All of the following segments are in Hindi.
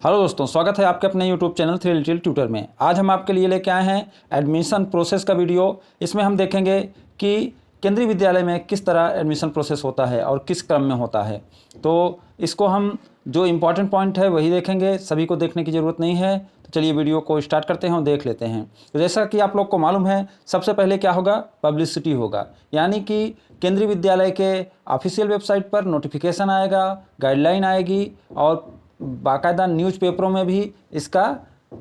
हेलो दोस्तों, स्वागत है आपके अपने YouTube channel three little tutor में। आज हम आपके लिए लेके आए हैं एडमिशन प्रोसेस का वीडियो। इसमें हम देखेंगे कि केंद्रीय विद्यालय में किस तरह एडमिशन प्रोसेस होता है और किस क्रम में होता है। तो इसको हम जो इम्पॉर्टेंट पॉइंट है वही देखेंगे, सभी को देखने की ज़रूरत नहीं है। तो चलिए वीडियो को स्टार्ट करते हैं और देख लेते हैं। तो जैसा कि आप लोग को मालूम है, सबसे पहले क्या होगा, पब्लिसिटी होगा, यानी कि केंद्रीय विद्यालय के ऑफिशियल वेबसाइट पर नोटिफिकेशन आएगा, गाइडलाइन आएगी और बाकायदा न्यूज़पेपरों में भी इसका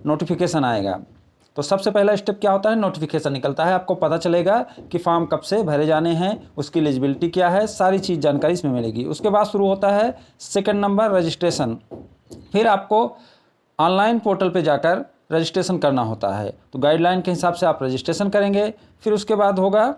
नोटिफिकेशन आएगा। तो सबसे पहला स्टेप क्या होता है, नोटिफिकेशन निकलता है, आपको पता चलेगा कि फॉर्म कब से भरे जाने हैं, उसकी एलिजिबिलिटी क्या है, सारी चीज़ जानकारी इसमें मिलेगी। उसके बाद शुरू होता है सेकंड नंबर रजिस्ट्रेशन। फिर आपको ऑनलाइन पोर्टल पे जाकर रजिस्ट्रेशन करना होता है। तो गाइडलाइन के हिसाब से आप रजिस्ट्रेशन करेंगे। फिर उसके बाद होगा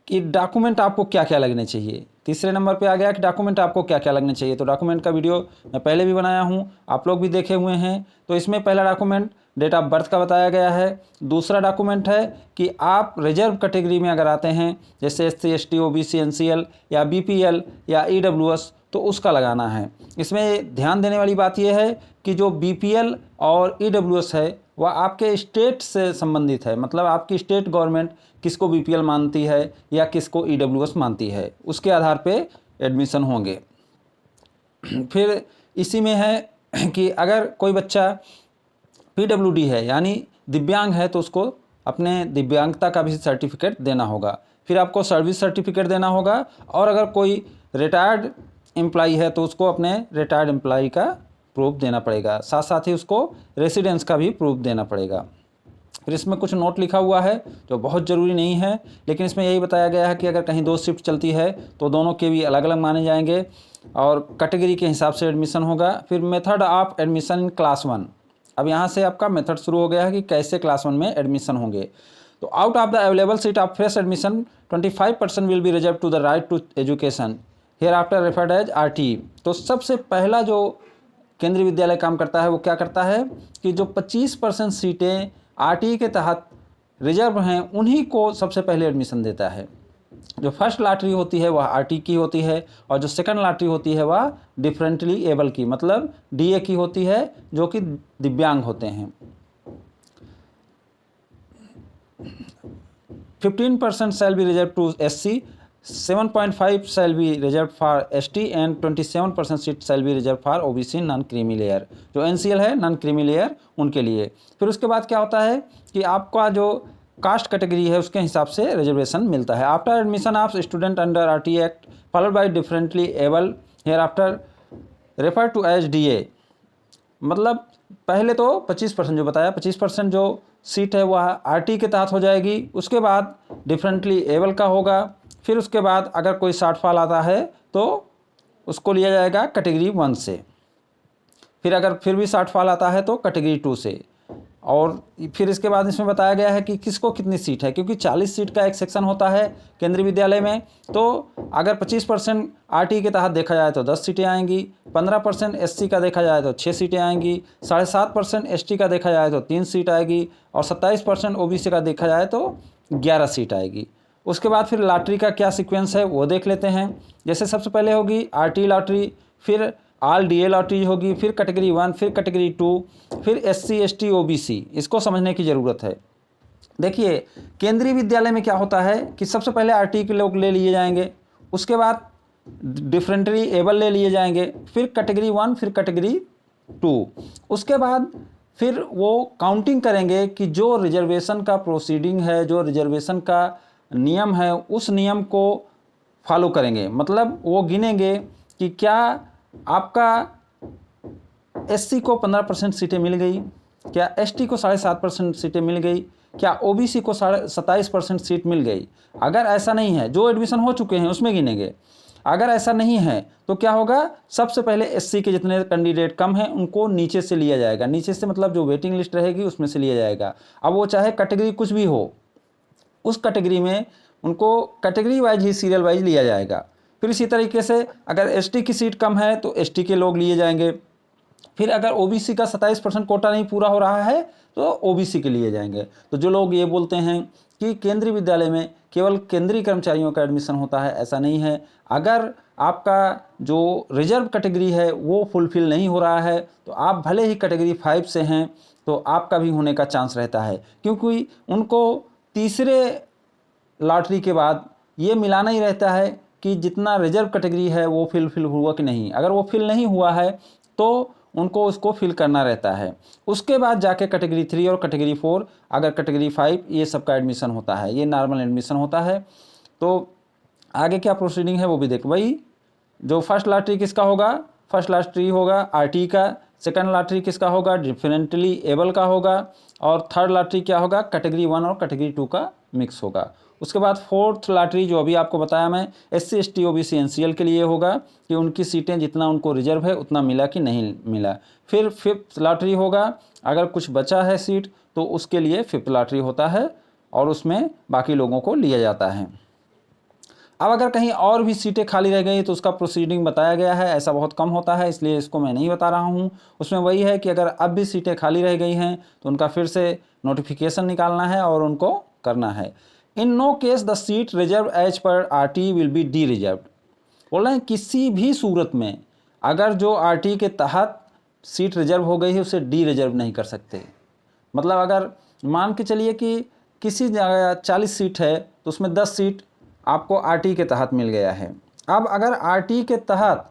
कि डॉक्यूमेंट आपको क्या क्या लगने चाहिए। तीसरे नंबर पे आ गया कि डॉक्यूमेंट आपको क्या क्या लगने चाहिए। तो डॉक्यूमेंट का वीडियो मैं पहले भी बनाया हूँ, आप लोग भी देखे हुए हैं। तो इसमें पहला डॉक्यूमेंट डेट ऑफ बर्थ का बताया गया है। दूसरा डॉक्यूमेंट है कि आप रिजर्व कैटेगरी में अगर आते हैं, जैसे SC ST OBC NCL या BPL या EWS, तो उसका लगाना है। इसमें ध्यान देने वाली बात यह है कि जो BPL और EWS है वह आपके स्टेट से संबंधित है, मतलब आपकी स्टेट गवर्नमेंट किसको BPL मानती है या किसको EWS मानती है, उसके आधार पे एडमिशन होंगे। फिर इसी में है कि अगर कोई बच्चा PWD है यानी दिव्यांग है तो उसको अपने दिव्यांगता का भी सर्टिफिकेट देना होगा। फिर आपको सर्विस सर्टिफिकेट देना होगा, और अगर कोई रिटायर्ड एम्प्लॉई है तो उसको अपने रिटायर्ड एम्प्लॉई का प्रूफ देना पड़ेगा, साथ साथ ही उसको रेसिडेंस का भी प्रूफ देना पड़ेगा। फिर इसमें कुछ नोट लिखा हुआ है जो बहुत ज़रूरी नहीं है, लेकिन इसमें यही बताया गया है कि अगर कहीं दो शिफ्ट चलती है तो दोनों के भी अलग अलग माने जाएंगे और कैटेगरी के हिसाब से एडमिशन होगा। फिर method of admission in class 1। अब यहाँ से आपका मेथड शुरू हो गया है कि कैसे क्लास 1 में एडमिशन होंगे। तो out of the available seat of fresh admission 25% will be reserve to the right to education, hereafter referred as RTE। तो सबसे पहला जो केंद्रीय विद्यालय काम करता है वो क्या करता है कि जो 25% सीटें RTE के तहत रिजर्व हैं उन्हीं को सबसे पहले एडमिशन देता है। जो फर्स्ट लॉटरी होती है वह RTE की होती है, और जो सेकंड लॉटरी होती है वह डिफरेंटली एबल की, मतलब DA की होती है, जो कि दिव्यांग होते हैं। 15% shall be reserved to SC, 7.5 shall be reserved for ST and 27% seat shall be reserved for OBC non creamy layer. जो NCL है नॉन क्रीमी लेयर उनके लिए। फिर उसके बाद क्या होता है कि आपका जो कास्ट कैटेगरी है उसके हिसाब से रिजर्वेशन मिलता है। After admission of student under RTE act followed by differently able hereafter refer to as DA। मतलब पहले तो 25% जो बताया, 25% जो सीट है वह RTE के तहत हो जाएगी। उसके बाद डिफरेंटली एबल का होगा। फिर उसके बाद अगर कोई शॉर्टफॉल आता है तो उसको लिया जाएगा कैटेगरी 1 से। फिर अगर फिर भी शॉर्टफॉल आता है तो कैटेगरी 2 से। और फिर इसके बाद इसमें बताया गया है कि किसको कितनी सीट है, क्योंकि 40 सीट का एक सेक्शन होता है केंद्रीय विद्यालय में। तो अगर 25% RTE के तहत देखा जाए तो 10 सीटें आएंगी, 15% SC का देखा जाए तो 6 सीटें आएंगी, 7.5% ST का देखा जाए तो 3 सीट आएगी, और 27% OBC का देखा जाए तो 11 सीट आएगी। उसके बाद फिर लॉटरी का क्या सीक्वेंस है वो देख लेते हैं। जैसे सबसे पहले होगी RTE लॉटरी, फिर ऑल DA लॉटरी होगी, फिर कैटेगरी 1, फिर कैटेगरी 2, फिर SC ST OBC। इसको समझने की ज़रूरत है। देखिए केंद्रीय विद्यालय में क्या होता है कि सबसे पहले RTE के लोग ले लिए जाएंगे, उसके बाद डिफरेंटली एबल ले लिए जाएंगे, फिर कैटेगरी 1, फिर कैटेगरी 2। उसके बाद फिर वो काउंटिंग करेंगे कि जो रिजर्वेशन का प्रोसीडिंग है, जो रिजर्वेशन का नियम है, उस नियम को फॉलो करेंगे। मतलब वो गिनेंगे कि क्या आपका SC को 15% सीटें मिल गई, क्या ST को 7.5% सीटें मिल गई, क्या OBC को 27% सीट मिल गई। अगर ऐसा नहीं है, जो एडमिशन हो चुके हैं उसमें गिनेंगे। अगर ऐसा नहीं है तो क्या होगा, सबसे पहले SC के जितने कैंडिडेट कम हैं उनको नीचे से लिया जाएगा। नीचे से मतलब जो वेटिंग लिस्ट रहेगी उसमें से लिया जाएगा। अब वो चाहे कैटेगरी कुछ भी हो, उस कैटेगरी में उनको कैटेगरी वाइज ही सीरियल वाइज लिया जाएगा। फिर इसी तरीके से अगर ST की सीट कम है तो ST के लोग लिए जाएंगे। फिर अगर OBC का 27% कोटा नहीं पूरा हो रहा है तो OBC के लिए जाएंगे। तो जो लोग ये बोलते हैं कि केंद्रीय विद्यालय में केवल केंद्रीय कर्मचारियों का एडमिशन होता है, ऐसा नहीं है। अगर आपका जो रिजर्व कैटेगरी है वो फुलफ़िल नहीं हो रहा है, तो आप भले ही कैटेगरी 5 से हैं तो आपका भी होने का चांस रहता है, क्योंकि उनको तीसरे लॉटरी के बाद ये मिलाना ही रहता है कि जितना रिजर्व कैटेगरी है वो फिल हुआ कि नहीं। अगर वो फिल नहीं हुआ है तो उनको उसको फिल करना रहता है। उसके बाद जाके कैटेगरी 3 और कैटेगरी 4, अगर कैटेगरी 5, ये सब का एडमिशन होता है, ये नॉर्मल एडमिशन होता है। तो आगे क्या प्रोसीडिंग है वो भी देख। वही जो फर्स्ट लॉटरी किसका होगा, फर्स्ट लॉटरी होगा आरटी का, सेकंड लॉटरी किसका होगा, डिफरेंटली एबल का होगा, और थर्ड लॉटरी क्या होगा, कैटेगरी 1 और कैटेगरी 2 का मिक्स होगा। उसके बाद फोर्थ लॉटरी जो अभी आपको बताया मैं, SC ST OBC NCL के लिए होगा कि उनकी सीटें जितना उनको रिजर्व है उतना मिला कि नहीं मिला। फिर फिफ्थ लॉटरी होगा, अगर कुछ बचा है सीट तो उसके लिए फिफ्थ लॉटरी होता है और उसमें बाकी लोगों को लिया जाता है। अब अगर कहीं और भी सीटें खाली रह गई तो उसका प्रोसीडिंग बताया गया है, ऐसा बहुत कम होता है इसलिए इसको मैं नहीं बता रहा हूँ। उसमें वही है कि अगर अब भी सीटें खाली रह गई हैं तो उनका फिर से नोटिफिकेशन निकालना है और उनको करना है। In no case the seat reserve as per RT will be dereserve. बोल रहे हैं किसी भी सूरत में अगर जो RT के तहत सीट रिजर्व हो गई है उसे डी रिजर्व नहीं कर सकते। मतलब अगर मान के चलिए कि किसी जगह 40 सीट है तो उसमें 10 सीट आपको RT के तहत मिल गया है। अब अगर RT के तहत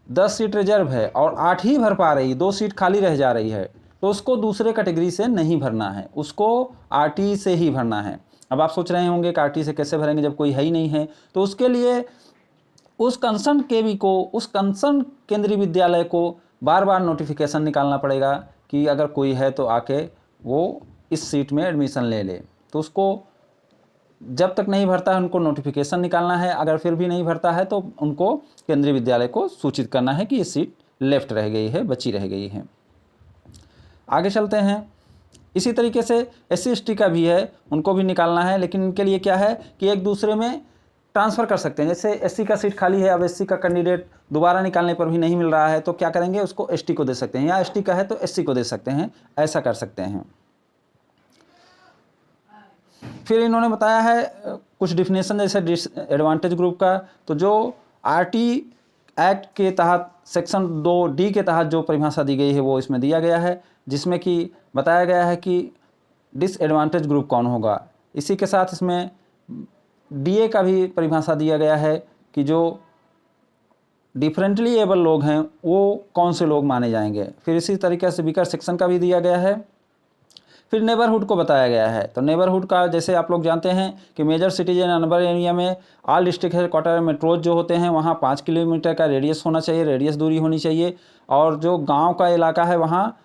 10 सीट रिजर्व है और 8 ही भर पा रही, 2 सीट खाली रह जा रही है, तो उसको दूसरे कैटेगरी से नहीं भरना है, उसको RT से ही भरना है। अब आप सोच रहे होंगे कि RT से कैसे भरेंगे जब कोई है ही नहीं है, तो उसके लिए उस कंसर्न केवी को, उस कंसर्न केंद्रीय विद्यालय को बार बार नोटिफिकेशन निकालना पड़ेगा कि अगर कोई है तो आके वो इस सीट में एडमिशन ले ले। तो उसको जब तक नहीं भरता है उनको नोटिफिकेशन निकालना है, अगर फिर भी नहीं भरता है तो उनको केंद्रीय विद्यालय को सूचित करना है कि ये सीट लेफ्ट रह गई है, बची रह गई है। आगे चलते हैं। इसी तरीके से SC ST का भी है, उनको भी निकालना है, लेकिन इनके लिए क्या है कि एक दूसरे में ट्रांसफ़र कर सकते हैं। जैसे SC का सीट खाली है, अब SC का कैंडिडेट दोबारा निकालने पर भी नहीं मिल रहा है तो क्या करेंगे, उसको ST को दे सकते हैं, या ST का है तो SC को दे सकते हैं, ऐसा कर सकते हैं। फिर इन्होंने बताया है कुछ डिफिनेशन जैसे डिसएडवांटेज ग्रुप का, तो जो RT एक्ट के तहत सेक्शन 2D के तहत जो परिभाषा दी गई है वो इसमें दिया गया है, जिसमें कि बताया गया है कि डिसएडवांटेज ग्रुप कौन होगा। इसी के साथ इसमें DA का भी परिभाषा दिया गया है कि जो डिफरेंटली एबल लोग हैं वो कौन से लोग माने जाएंगे। फिर इसी तरीके से वीकर सेक्शन का भी दिया गया है। फिर नेबरहुड को बताया गया है, तो नेबरहुड का जैसे आप लोग जानते हैं कि major cities and urban area में ऑल डिस्ट्रिक्ट हेडक्वार्टर मेट्रोज जो होते हैं वहाँ 5 किलोमीटर का रेडियस होना चाहिए, रेडियस दूरी होनी चाहिए। और जो गांव का इलाका है वहाँ,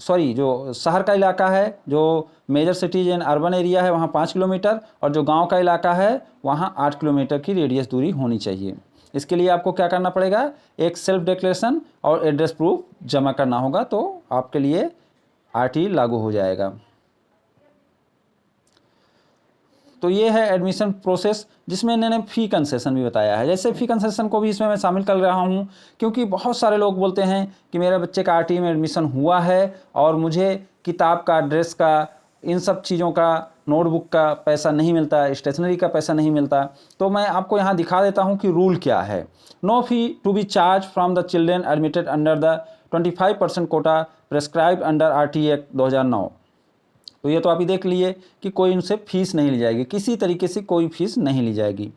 जो शहर का इलाका है, जो major cities and urban area है वहाँ 5 किलोमीटर, और जो गाँव का इलाका है वहाँ 8 किलोमीटर की रेडियस दूरी होनी चाहिए। इसके लिए आपको क्या करना पड़ेगा, एक सेल्फ डिक्लेरेशन और एड्रेस प्रूफ जमा करना होगा, तो आपके लिए RT लागू हो जाएगा। तो ये है एडमिशन प्रोसेस, जिसमें इन्होंने फ़ी कंसेशन भी बताया है। जैसे फ़ी कंसेशन को भी इसमें मैं शामिल कर रहा हूँ, क्योंकि बहुत सारे लोग बोलते हैं कि मेरे बच्चे का RT में एडमिशन हुआ है और मुझे किताब का, ड्रेस का, इन सब चीज़ों का, नोटबुक का पैसा नहीं मिलता, स्टेशनरी का पैसा नहीं मिलता। तो मैं आपको यहाँ दिखा देता हूँ कि रूल क्या है। No fee to be charge from the children admitted under the 25% quota prescribed under RT act 2009। तो ये तो आप ही देख लिए कि कोई उनसे फीस नहीं ली जाएगी, किसी तरीके से कोई फीस नहीं ली जाएगी।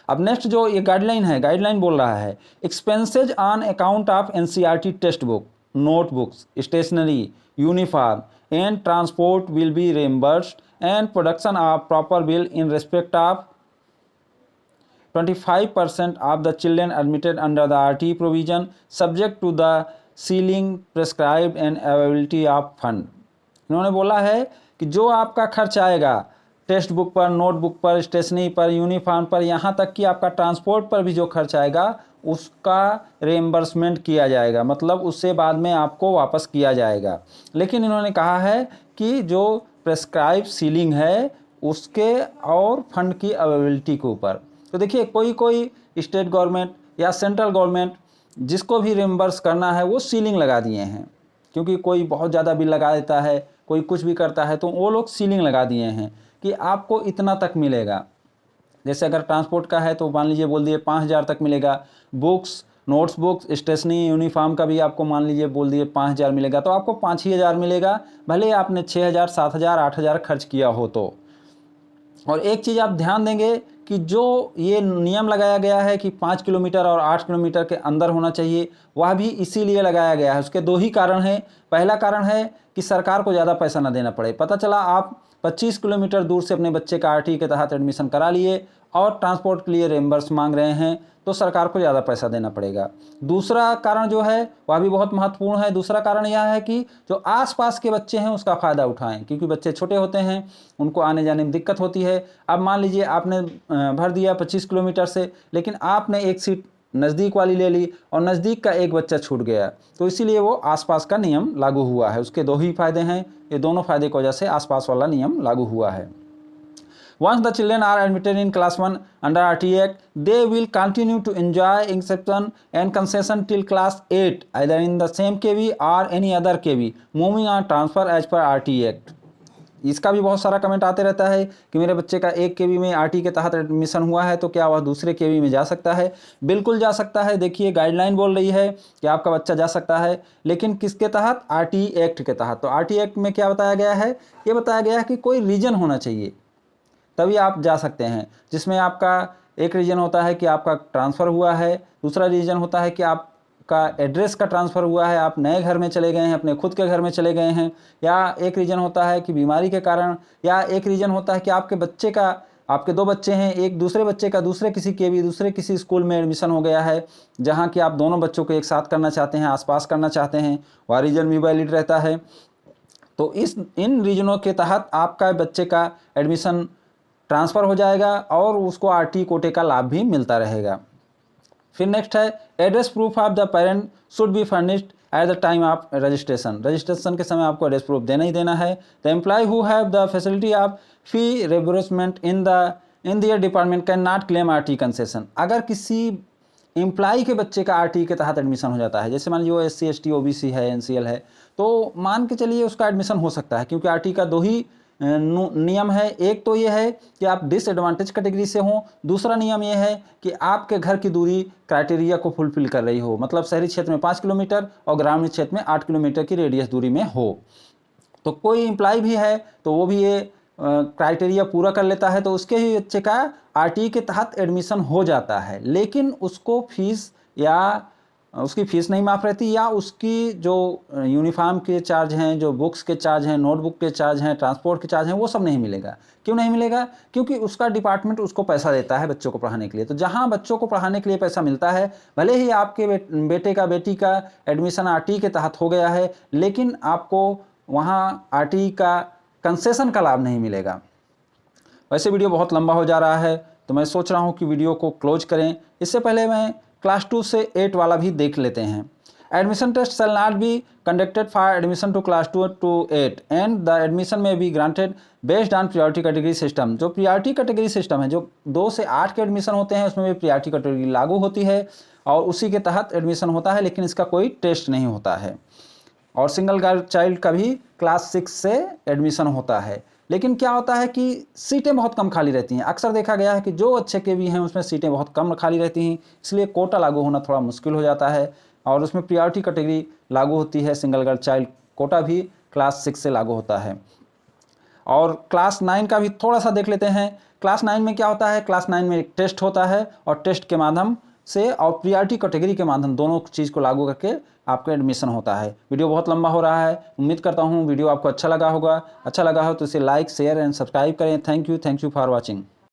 अब नेक्स्ट जो ये गाइडलाइन है, गाइडलाइन बोल रहा है expenses on account of NCERT text book, notebooks, stationery, uniform and transport will be reimbursed and production of proper bill in respect of 25% of the children admitted under the RT provision subject to the ceiling prescribed and availability of fund. इन्होंने बोला है कि जो आपका खर्च आएगा टेक्स्ट बुक पर, नोटबुक पर, स्टेशनरी पर, यूनिफॉर्म पर, यहाँ तक कि आपका ट्रांसपोर्ट पर भी जो खर्च आएगा उसका रिएम्बर्समेंट किया जाएगा, मतलब उससे बाद में आपको वापस किया जाएगा। लेकिन इन्होंने कहा है कि जो प्रेस्क्राइब सीलिंग है उसके और फंड की अवेलेबिलिटी के ऊपर। तो देखिए कोई स्टेट गवर्नमेंट या सेंट्रल गवर्नमेंट जिसको भी रिएम्बर्स करना है वो सीलिंग लगा दिए हैं, क्योंकि कोई बहुत ज़्यादा बिल लगा देता है, कोई कुछ भी करता है, तो वो लोग सीलिंग लगा दिए हैं कि आपको इतना तक मिलेगा। जैसे अगर ट्रांसपोर्ट का है तो मान लीजिए बोल दिए 5,000 तक मिलेगा। Books, notes books, stationery, uniform का भी आपको मान लीजिए बोल दिए 5,000 मिलेगा, तो आपको 5,000 मिलेगा, भले आपने 6,000, 7,000, 8,000 खर्च किया हो तो। और एक चीज़ आप ध्यान देंगे कि जो ये नियम लगाया गया है कि 5 किलोमीटर और 8 किलोमीटर के अंदर होना चाहिए, वह भी इसीलिए लगाया गया है। उसके 2 ही कारण हैं। पहला कारण है कि सरकार को ज़्यादा पैसा ना देना पड़े। पता चला आप 25 किलोमीटर दूर से अपने बच्चे का आरटी के तहत एडमिशन करा लिए और ट्रांसपोर्ट के लिए रिम्बर्स मांग रहे हैं, तो सरकार को ज़्यादा पैसा देना पड़ेगा। दूसरा कारण जो है वह भी बहुत महत्वपूर्ण है। दूसरा कारण यह है कि जो आसपास के बच्चे हैं उसका फ़ायदा उठाएं, क्योंकि बच्चे छोटे होते हैं, उनको आने जाने में दिक्कत होती है। अब मान लीजिए आपने भर दिया 25 किलोमीटर से, लेकिन आपने एक सीट नज़दीक वाली ले ली और नज़दीक का एक बच्चा छूट गया, तो इसीलिए वो आसपास का नियम लागू हुआ है। उसके 2 ही फायदे हैं। ये दोनों फायदे की वजह से आसपास वाला नियम लागू हुआ है। Once the children are admitted in class 1 under RT Act, they will continue to enjoy exception and concession till class 8, either in the same KV or any other KV, moving on transfer as per RT Act. इसका भी बहुत सारा कमेंट आते रहता है कि मेरे बच्चे का एक केवी में आरटी के तहत एडमिशन हुआ है, तो क्या वह दूसरे केवी में जा सकता है? बिल्कुल जा सकता है। देखिए गाइडलाइन बोल रही है कि आपका बच्चा जा सकता है, लेकिन किसके तहत? आरटी एक्ट के तहत। तो आरटी एक्ट में क्या बताया गया है? ये बताया गया है कि कोई रीजन होना चाहिए, तभी आप जा सकते हैं। जिसमें आपका एक रीजन होता है कि आपका ट्रांसफ़र हुआ है, दूसरा रीजन होता है कि आपका एड्रेस का ट्रांसफ़र हुआ है, आप नए घर में चले गए हैं, अपने खुद के घर में चले गए हैं, या एक रीजन होता है कि बीमारी के कारण, या एक रीजन होता है कि आपके बच्चे का, आपके 2 बच्चे हैं, एक दूसरे बच्चे का दूसरे किसी के भी दूसरे किसी स्कूल में एडमिशन हो गया है, जहाँ कि आप दोनों बच्चों को एक साथ करना चाहते हैं, आसपास करना चाहते हैं, वह रीजन भी वैलिड रहता है। तो इन रीजनों के तहत आपका बच्चे का एडमिशन ट्रांसफ़र हो जाएगा और उसको आरटी कोटे का लाभ भी मिलता रहेगा। फिर नेक्स्ट है address proof of the parent should be furnished at the time of registration. Registration के समय आपको एड्रेस प्रूफ देना ही देना है। The employ who have the facility of fee reimbursement in their department can not claim RT concession. अगर किसी एम्प्लॉय के बच्चे का आरटी के तहत एडमिशन हो जाता है, जैसे मान लीजिए वो SC ST OBC है, NCL है, तो मान के चलिए उसका एडमिशन हो सकता है, क्योंकि आरटी का 2 ही नियम है। एक तो ये है कि आप डिसएडवांटेज कैटेगरी से हों, दूसरा नियम ये है कि आपके घर की दूरी क्राइटेरिया को फुलफिल कर रही हो, मतलब शहरी क्षेत्र में 5 किलोमीटर और ग्रामीण क्षेत्र में 8 किलोमीटर की रेडियस दूरी में हो। तो कोई एम्प्लॉय भी है तो वो भी ये क्राइटेरिया पूरा कर लेता है, तो उसके ही बच्चे का आरटी के तहत एडमिशन हो जाता है, लेकिन उसको फीस या उसकी फ़ीस नहीं माफ़ रहती, या उसकी जो यूनिफॉर्म के चार्ज हैं, जो बुक्स के चार्ज हैं, नोटबुक के चार्ज हैं, ट्रांसपोर्ट के चार्ज हैं, वो सब नहीं मिलेगा। क्यों नहीं मिलेगा? क्योंकि उसका डिपार्टमेंट उसको पैसा देता है बच्चों को पढ़ाने के लिए। तो जहाँ बच्चों को पढ़ाने के लिए पैसा मिलता है, भले ही आपके बेटे का बेटी का एडमिशन आरटी के तहत हो गया है, लेकिन आपको वहाँ आरटी का कंसेशन का लाभ नहीं मिलेगा। वैसे वीडियो बहुत लंबा हो जा रहा है, तो मैं सोच रहा हूँ कि वीडियो को क्लोज करें। इससे पहले मैं क्लास 2 से 8 वाला भी देख लेते हैं। Admission test shall not be conducted for admission to class 2 to 8 and the admission may be granted based on priority category system. जो प्रियोरिटी कैटेगरी सिस्टम है, जो 2 से 8 के एडमिशन होते हैं, उसमें भी प्रियोरिटी कैटेगरी लागू होती है और उसी के तहत एडमिशन होता है, लेकिन इसका कोई टेस्ट नहीं होता है। और सिंगल गर्ल चाइल्ड का भी क्लास 6 से एडमिशन होता है। लेकिन क्या होता है कि सीटें बहुत कम खाली रहती हैं। अक्सर देखा गया है कि जो अच्छे के भी हैं उसमें सीटें बहुत कम खाली रहती हैं, इसलिए कोटा लागू होना थोड़ा मुश्किल हो जाता है और उसमें प्रियोरिटी कैटेगरी लागू होती है। सिंगल गर्ल चाइल्ड कोटा भी क्लास 6 से लागू होता है। और क्लास 9 का भी थोड़ा सा देख लेते हैं। क्लास 9 में क्या होता है? क्लास 9 में एक टेस्ट होता है और टेस्ट के माध्यम से और प्रियोरिटी कैटेगरी के माध्यम दोनों चीज़ को लागू करके आपका एडमिशन होता है। वीडियो बहुत लंबा हो रहा है, उम्मीद करता हूँ वीडियो आपको अच्छा लगा होगा। अच्छा लगा हो तो इसे लाइक, शेयर एंड सब्सक्राइब करें। Thank you for watching.